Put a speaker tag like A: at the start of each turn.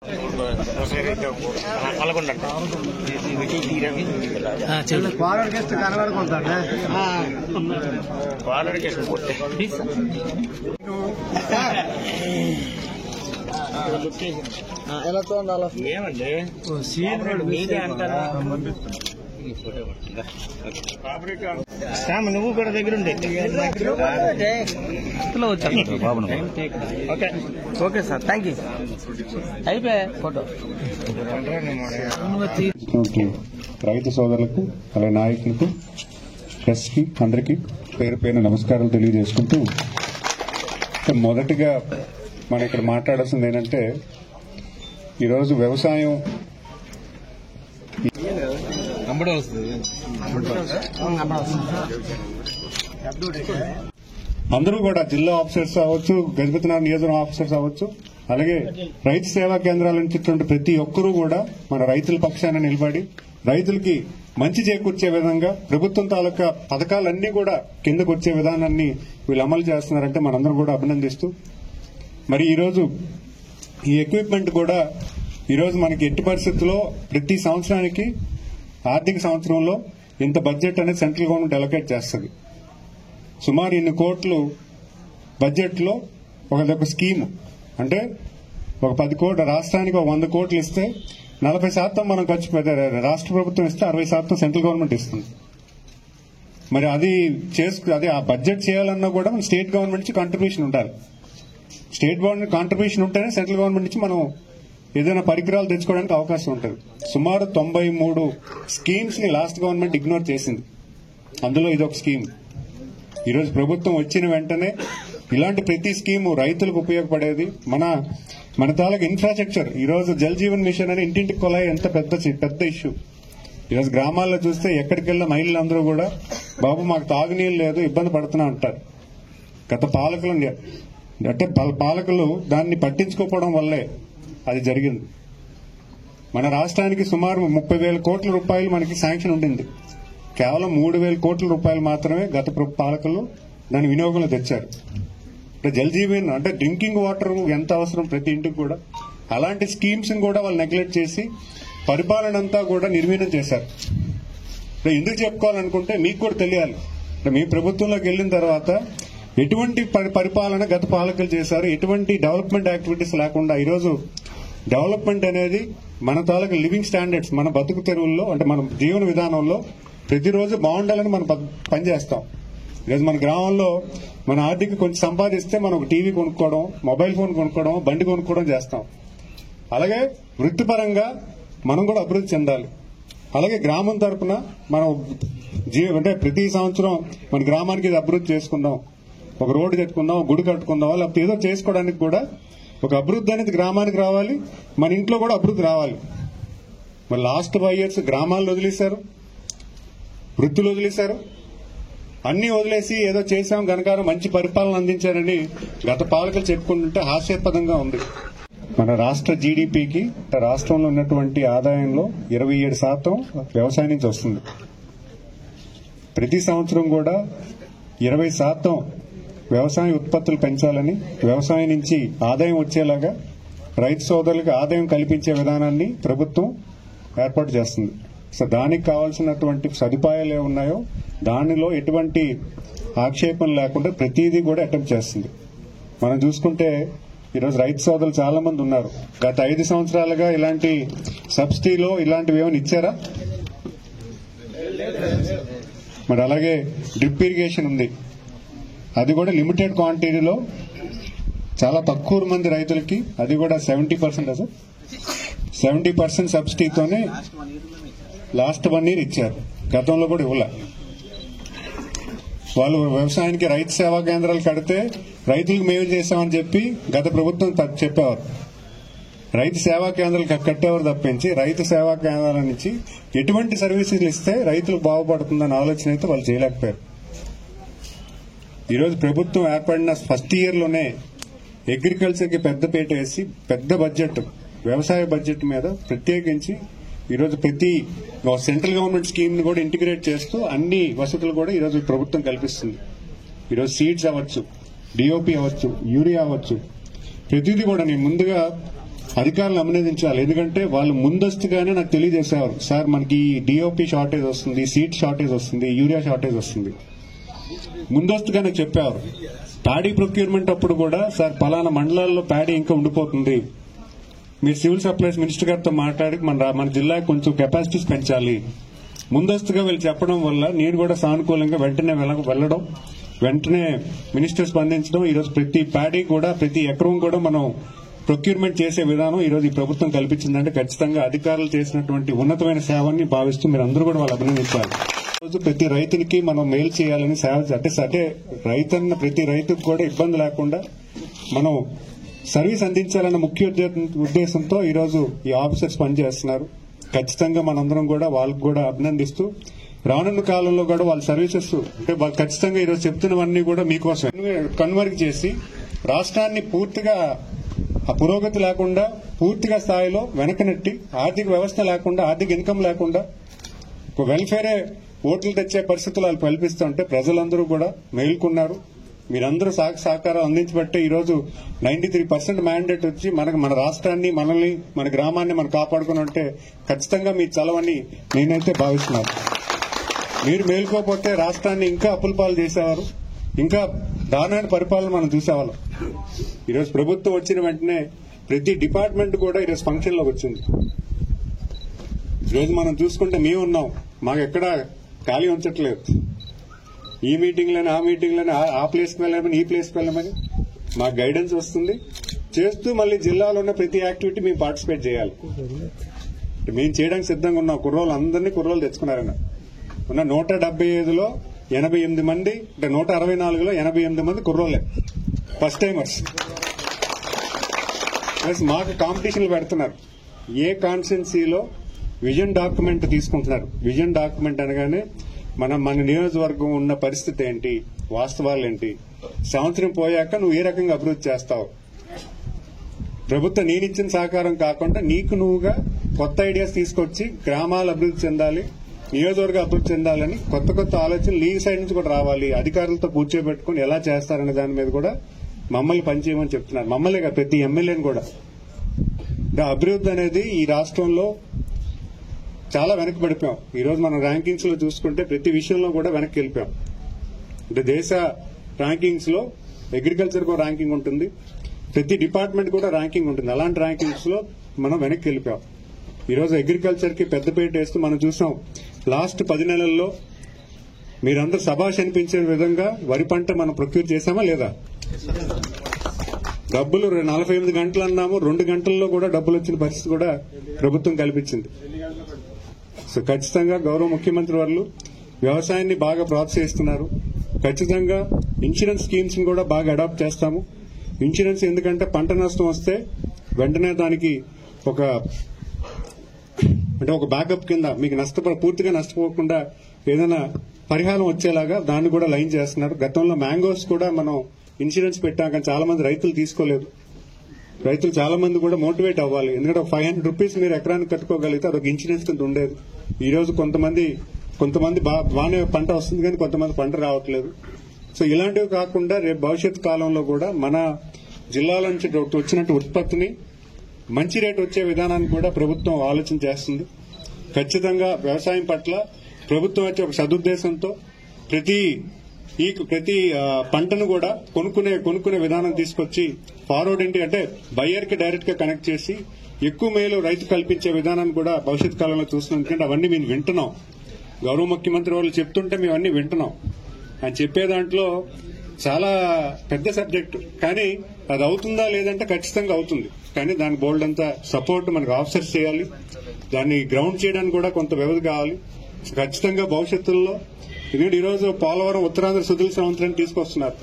A: ఏమండి మీదే అంటారా? నువ్వు కూడా దగ్గర ఉండే ఓకే సార్, థ్యాంక్ యూ. అయిపోయా ఫోటో.
B: రైతు సోదరులకు అలాగే నాయకులకు ప్రెస్కి అందరికీ పేరు పేరు నమస్కారాలు తెలియజేసుకుంటూ, మొదటిగా మనం ఇక్కడ మాట్లాడాల్సింది ఏంటంటే, ఈరోజు వ్యవసాయం అందరూ కూడా జిల్లా ఆఫీసర్స్ అవ్వచ్చు, గజపతినగర్ నియోజకవర్గ ఆఫీసర్స్ అవ్వచ్చు, అలాగే రైతు సేవా కేంద్రాల నుంచి ప్రతి ఒక్కరూ కూడా మన రైతుల పక్షాన నిలబడి రైతులకి మంచి చేకూర్చే విధంగా ప్రభుత్వం తాలూకా పథకాలన్నీ కూడా కిందకు వచ్చే విధానాన్ని వీళ్ళు అమలు చేస్తున్నారంటే మనందరం కూడా అభినందిస్తూ, మరి ఈరోజు ఈ ఎక్విప్మెంట్ కూడా ఈరోజు మనకి ఎట్టి పరిస్థితుల్లో ప్రతి సంవత్సరానికి ఆర్థిక సంవత్సరంలో ఇంత బడ్జెట్ అనేది సెంట్రల్ గవర్నమెంట్ అలొకేట్ చేస్తుంది. సుమారు ఇన్ని కోట్లు బడ్జెట్లో ఒక స్కీమ్ అంటే ఒక 10 కోట్ల రాష్ట్రానికి ఒక 100 కోట్లు ఇస్తే 40% మనం ఖర్చు పెట్టారు, రాష్ట్ర ప్రభుత్వం ఇస్తే 60% సెంట్రల్ గవర్నమెంట్ ఇస్తుంది. మరి అది ఆ బడ్జెట్ చేయాలన్నా కూడా మన స్టేట్ గవర్నమెంట్ నుంచి కాంట్రిబ్యూషన్ ఉండాలి. స్టేట్ గవర్నమెంట్ కాంట్రిబ్యూషన్ ఉంటేనే సెంట్రల్ గవర్నమెంట్ నుంచి మనం ఏదైనా పరికరాలు తెచ్చుకోవడానికి అవకాశం ఉంటుంది. సుమారు 93 స్కీమ్స్ ని లాస్ట్ గవర్నమెంట్ ఇగ్నోర్ చేసింది. అందులో ఇదొక స్కీమ్. ఈరోజు ప్రభుత్వం వచ్చిన వెంటనే ఇలాంటి ప్రతి స్కీము రైతులకు ఉపయోగపడేది. మన తాలూకు ఇన్ఫ్రాస్ట్రక్చర్ ఈరోజు జల్ జీవన్ మిషన్ అని ఇంటింటికి కొలాయి ఎంత పెద్ద ఇష్యూ. ఈరోజు గ్రామాల్లో చూస్తే ఎక్కడికి వెళ్ళిన మహిళలందరూ కూడా బాబు మాకు తాగునీళ్ళు లేదు, ఇబ్బంది పడుతున్నా అంటారు. గత పాలకులు దాన్ని పట్టించుకోకపోవడం వల్లే అది జరిగింది. మన రాష్ట్రానికి సుమారు 30,000 కోట్ల రూపాయలు మనకి శాంక్షన్ ఉండింది. కేవలం 3,000 కోట్ల రూపాయలు మాత్రమే గత పాలకులు దాని వినియోగంలో తెచ్చారు. అంటే జల్ జీవన్ అంటే డ్రింకింగ్ వాటర్ ఎంత అవసరం ప్రతి ఇంటికి కూడా, అలాంటి స్కీమ్స్ ని కూడా వాళ్ళు నెగ్లెక్ట్ చేసి పరిపాలన అంతా కూడా నిర్వీర్యం చేశారు. ఎందుకు చెప్పుకోవాలనుకుంటే మీకు కూడా తెలియాలి, మీ ప్రభుత్వంలోకి వెళ్లిన తర్వాత ఎటువంటి పరిపాలన గత పాలకులు చేశారు, ఎటువంటి డెవలప్మెంట్ యాక్టివిటీస్ లేకుండా ఈరోజు డెవలప్మెంట్ అనేది మన తాలూకు లివింగ్ స్టాండర్డ్స్, మన బతుకు తెరువుల్లో అంటే మన జీవన విధానంలో ప్రతిరోజు బాగుండాలని మనం పనిచేస్తాం. ఈరోజు మన గ్రామంలో మన ఆర్థిక కొంచెం సంపాదిస్తే మనం ఒక టీవీ కొనుక్కోవడం, మొబైల్ ఫోన్ కొనుక్కోవడం, బండి కొనుక్కోవడం చేస్తాం. అలాగే వృత్తిపరంగా మనం కూడా అభివృద్ధి చెందాలి. అలాగే గ్రామం తరఫున మనం అంటే ప్రతి సంవత్సరం మన గ్రామానికి ఇది అభివృద్ధి చేసుకుందాం, ఒక రోడ్డు కట్టుకుందాం, గుడి కట్టుకుందాం, లేకపోతే ఏదో చేసుకోవడానికి కూడా ఒక అభివృద్ధి అనేది గ్రామానికి రావాలి, మన ఇంట్లో కూడా అభివృద్ధి రావాలి. మరి లాస్ట్ 5 years గ్రామాలను వదిలేశారు, వృత్తులు వదిలేశారు, అన్ని వదిలేసి ఏదో చేశాం కనుక మంచి పరిపాలన అందించారని గత పాలకులు చెప్పుకుంటుంటే హాస్యాస్పదంగా ఉంది. మన రాష్ట్ర జీడీపీకి రాష్ట్రంలో ఉన్నటువంటి ఆదాయంలో 27% వ్యవసాయం నుంచి వస్తుంది. ప్రతి సంవత్సరం కూడా 20% వ్యవసాయ ఉత్పత్తులు పెంచాలని, వ్యవసాయం నుంచి ఆదాయం వచ్చేలాగా రైతు సోదరులకు ఆదాయం కల్పించే విధానాన్ని ప్రభుత్వం ఏర్పాటు చేస్తుంది. సో దానికి కావాల్సినటువంటి సదుపాయాలు ఏమున్నాయో దానిలో ఎటువంటి ఆక్షేపణ లేకుండా ప్రతిదీ కూడా అటెంప్ట్ చేస్తుంది. మనం చూసుకుంటే ఈరోజు రైతు సోదరులు చాలా మంది ఉన్నారు. గత 5 సంవత్సరాలుగా ఇలాంటి సబ్సిడీలో ఇలాంటివి ఏమైనా ఇచ్చారా? మరి అలాగే డ్రిప్ ఇరిగేషన్ ఉంది, అది కూడా లిమిటెడ్ క్వాంటిటీలో చాలా తక్కువ మంది రైతులకి, అది కూడా 70% సబ్సిడీతోనే లాస్ట్ 1 year ఇచ్చారు. గతంలో కూడా ఇవ్వలే. వాళ్ళు వ్యవసాయానికి రైతు సేవా కేంద్రాలు కడితే రైతులకు మేలు చేశామని చెప్పి గత ప్రభుత్వం చెప్పేవారు. రైతు సేవా కేంద్రాలు కట్టేవారు తప్పించి రైతు సేవా కేంద్రాల నుంచి ఎటువంటి సర్వీసులు ఇస్తే రైతులు బాగుపడుతుందన్న ఆలోచన అయితే వాళ్ళు చేయలేకపోయారు. ఈరోజు ప్రభుత్వం ఏర్పడిన ఫస్ట్ ఇయర్లోనే అగ్రికల్చర్కి పెద్దపీట వేసి పెద్ద బడ్జెట్, వ్యవసాయ బడ్జెట్ మీద ప్రత్యేకించి ఈరోజు ప్రతి సెంట్రల్ గవర్నమెంట్ స్కీమ్ ని కూడా ఇంటిగ్రేట్ చేస్తూ అన్ని వసతులు కూడా ఈరోజు ప్రభుత్వం కల్పిస్తుంది. ఈరోజు సీడ్స్ అవ్వచ్చు, డిఓపి అవ్వచ్చు, యూరియా అవ్వచ్చు, ప్రతిదీ కూడా నేను ముందుగా అధికారులు అభినందించాలి. ఎందుకంటే వాళ్ళు ముందస్తుగానే నాకు తెలియజేసేవారు, సార్ మనకి డిఓపి షార్టేజ్ వస్తుంది, సీట్ షార్టేజ్ వస్తుంది, యూరియా షార్టేజ్ వస్తుంది, ముందస్తుగానే చెప్పేవారు. ప్యాడీ ప్రొక్యూర్మెంట్ అప్పుడు కూడా, సార్ పలానా మండలాల్లో ప్యాడీ ఇంకా ఉండిపోతుంది, మీరు సివిల్ సప్లైస్ మినిస్టర్ గారితో మాట్లాడి మన జిల్లాకి కొంచెం కెపాసిటీస్ పెంచాలి, ముందస్తుగా వీళ్ళు చెప్పడం వల్ల నేను కూడా సానుకూలంగా వెంటనే వెళ్ళడం, వెంటనే మినిస్టర్ స్పందించడం, ఈరోజు ప్రతి ప్యాడీ కూడా, ప్రతి ఎకరం కూడా మనం ప్రొక్యూర్మెంట్ చేసే విధానం ఈరోజు ఈ ప్రభుత్వం కల్పించిందంటే ఖచ్చితంగా అధికారులు చేసినటువంటి ఉన్నతమైన సేవని భావిస్తూ మీరు అందరూ కూడా వాళ్ళు అభినందించాలి. రోజు ప్రతి రైతునికి మనం మేలు చేయాలని సేవ అంటే రైతన్న ప్రతి రైతుకు కూడా ఇబ్బంది లేకుండా మనం సర్వీస్ అందించాలన్న ముఖ్య ఉద్దేశంతో ఈరోజు ఈ ఆఫీసర్స్ పనిచేస్తున్నారు. ఖచ్చితంగా మనందరం కూడా వాళ్ళకు కూడా అభినందిస్తూ రానున్న కాలంలో కూడా వాళ్ళ సర్వీసెస్ అంటే వాళ్ళు ఖచ్చితంగా ఈరోజు చెప్తున్నవన్నీ కూడా మీకోసం కన్వర్ట్ చేసి రాష్ట్రాన్ని పూర్తిగా ఆ పురోగతి లేకుండా పూర్తిగా స్థాయిలో వెనకనెట్టి ఆర్థిక వ్యవస్థ లేకుండా, ఆర్థిక ఇన్కమ్ లేకుండా వెల్ఫేరే ఓట్లు తెచ్చే పరిస్థితులు వాళ్ళు కల్పిస్తుంటే ప్రజలందరూ కూడా మేల్కొన్నారు. మీరందరూ సహకారం అందించబట్టే ఈరోజు 93% మ్యాండేట్ వచ్చి మన రాష్ట్రాన్ని, మనల్ని, మన గ్రామాన్ని మనం కాపాడుకుని ఉంటే ఖచ్చితంగా మీ చలవని నేనైతే భావిస్తున్నాను. మీరు మేల్కోపోతే రాష్ట్రాన్ని ఇంకా అప్పుల పాలు చేసేవారు, ఇంకా దారుణమైన పరిపాలన మనం చూసేవాళ్ళం. ఈరోజు ప్రభుత్వం వచ్చిన వెంటనే ప్రతి డిపార్ట్మెంట్ కూడా ఈరోజు ఫంక్షన్ లోకి వచ్చింది. ఈరోజు మనం చూసుకుంటే మేము ఉన్నాం, మాకు ఎక్కడ ఖాళీ ఉంచట్లేదు. ఈ మీటింగ్లని, ఆ మీటింగ్లని, ఆ ప్లేస్కి వెళ్ళమని, ఈ ప్లేస్కి వెళ్ళమని మాకు గైడెన్స్ వస్తుంది. చేస్తూ మళ్ళీ జిల్లాలో ఉన్న ప్రతి యాక్టివిటీ మేము పార్టిసిపేట్ చేయాలి. మేము చేయడానికి సిద్ధంగా ఉన్నాం. కుర్రోళ్ళు అందరినీ కుర్రోళ్ళు తెచ్చుకున్నారన్న ఉన్న 175లో 88 మంది, అంటే 164లో 88 మంది కుర్రోళ్ళే ఫస్ట్ టైమర్స్. ప్లస్ మాకు కాంపిటీషన్లు పెడుతున్నారు. ఏ కాన్స్టిట్యున్సీలో విజన్ డాక్యుమెంట్ తీసుకుంటున్నారు. విజన్ డాక్యుమెంట్ అనగానే మన నియోజకవర్గం ఉన్న పరిస్థితి ఏంటి, వాస్తవాలు ఏంటి, సంవత్సరం పోయాక నువ్వు ఏ రకంగా అభివృద్ధి చేస్తావు, ప్రభుత్వం నేనిచ్చిన సహకారం కాకుండా నీకు నువ్వుగా కొత్త ఐడియాస్ తీసుకొచ్చి గ్రామాలు అభివృద్ధి చెందాలి, నియోజకవర్గ అభివృద్ధి చెందాలని కొత్త ఆలోచనలు ఈ సైడ్ నుంచి కూడా రావాలి. అధికారులతో కూర్చోబెట్టుకుని ఎలా చేస్తారనే దాని మీద కూడా మమ్మల్ని పనిచేయమని చెప్తున్నారు. మమ్మల్ని ప్రతి ఎమ్మెల్యేని కూడా. అభివృద్ధి అనేది ఈ రాష్ట్రంలో చాలా వెనకబడిపోయాం. ఈ రోజు మనం ర్యాంకింగ్స్ లో చూసుకుంటే ప్రతి విషయంలో కూడా వెనక్కి వెళ్ళిపోయాం. అంటే దేశ ర్యాంకింగ్స్ లో అగ్రికల్చర్ కు ర్యాంకింగ్ ఉంటుంది, ప్రతి డిపార్ట్మెంట్ కూడా ర్యాంకింగ్ ఉంటుంది. అలాంటి ర్యాంకింగ్స్ లో మనం వెనక్కి వెళ్ళిపోయాం. ఈ రోజు అగ్రికల్చర్ కి పెద్దపీట వేస్తూ మనం చూసాం. లాస్ట్ 10 నెలల్లో మీరందరూ సభాష్ అనిపించే విధంగా వరి పంట మనం ప్రొక్యూర్ చేశామా లేదా? డబ్బులు 48 గంటలు అన్నాము, 2 గంటల్లో కూడా డబ్బులు వచ్చిన పరిస్థితి కూడా ప్రభుత్వం కల్పించింది. సో ఖచ్చితంగా గౌరవ ముఖ్యమంత్రి వారు వ్యవసాయాన్ని బాగా ప్రోత్సహిస్తున్నారు. ఖచ్చితంగా ఇన్సూరెన్స్ స్కీమ్స్ ని కూడా బాగా అడాప్ట్ చేస్తాము. ఇన్సూరెన్స్ ఎందుకంటే పంట నష్టం వస్తే వెంటనే దానికి ఒక బ్యాకప్ కింద మీకు పూర్తిగా నష్టపోకుండా ఏదైనా పరిహారం వచ్చేలాగా దాన్ని కూడా లైన్ చేస్తున్నారు. గతంలో మ్యాంగోస్ కూడా మనం ఇన్సూరెన్స్ పెట్టాం, కానీ చాలా మంది రైతులు తీసుకోలేదు. రైతులు చాలా మంది కూడా మోటివేట్ అవ్వాలి. ఎందుకంటే 500 రూపీస్ మీరు ఎకరానికి కట్టుకోగలిగితే అదొక ఇన్సూరెన్స్ కింద ఉండేది. ఈ రోజు కొంతమంది బాగానే పంట వస్తుంది, కానీ కొంతమంది పంట రావట్లేదు. సో ఇలాంటివి కాకుండా రేపు భవిష్యత్ కాలంలో కూడా మన జిల్లాల నుంచి వచ్చినట్టు ఉత్పత్తిని మంచి రేటు వచ్చే విధానాన్ని కూడా ప్రభుత్వం ఆలోచన చేస్తుంది. ఖచ్చితంగా వ్యవసాయం పట్ల ప్రభుత్వం వచ్చే ఒక సదుద్దేశంతో ప్రతి పంటను కూడా కొనుక్కునే విధానం తీసుకొచ్చి ఫార్వర్డ్ అంటే బయ్యర్ కి డైరెక్ట్ గా కనెక్ట్ చేసి ఎక్కువ మేలు రైతు కల్పించే విధానాన్ని కూడా భవిష్యత్ కాలంలో చూస్తున్నాం. ఎందుకంటే అవన్నీ మేము వింటున్నాం. గౌరవ ముఖ్యమంత్రి వాళ్ళు చెప్తుంటే మేము అన్ని వింటున్నాం. ఆయన చెప్పే దాంట్లో చాలా పెద్ద సబ్జెక్టు, కానీ అది అవుతుందా లేదంటే ఖచ్చితంగా అవుతుంది. కానీ దాని బోల్డ్ అంతా సపోర్ట్ మనకు ఆఫీసర్స్ చేయాలి. దాన్ని గ్రౌండ్ చేయడానికి కూడా కొంత వ్యవధి కావాలి. ఖచ్చితంగా భవిష్యత్తులో ఎందుకంటే ఈరోజు పోలవరం ఉత్తరాంధ్ర సుధుల సంవత్సరాన్ని తీసుకొస్తున్నారు.